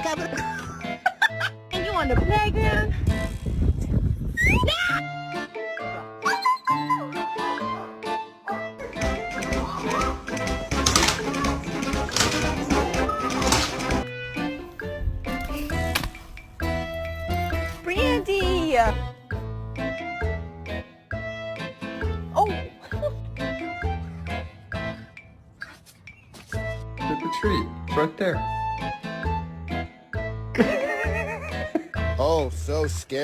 And you on the playground? Brandy! Oh! Trick or treat. It's right there. Oh, so scary.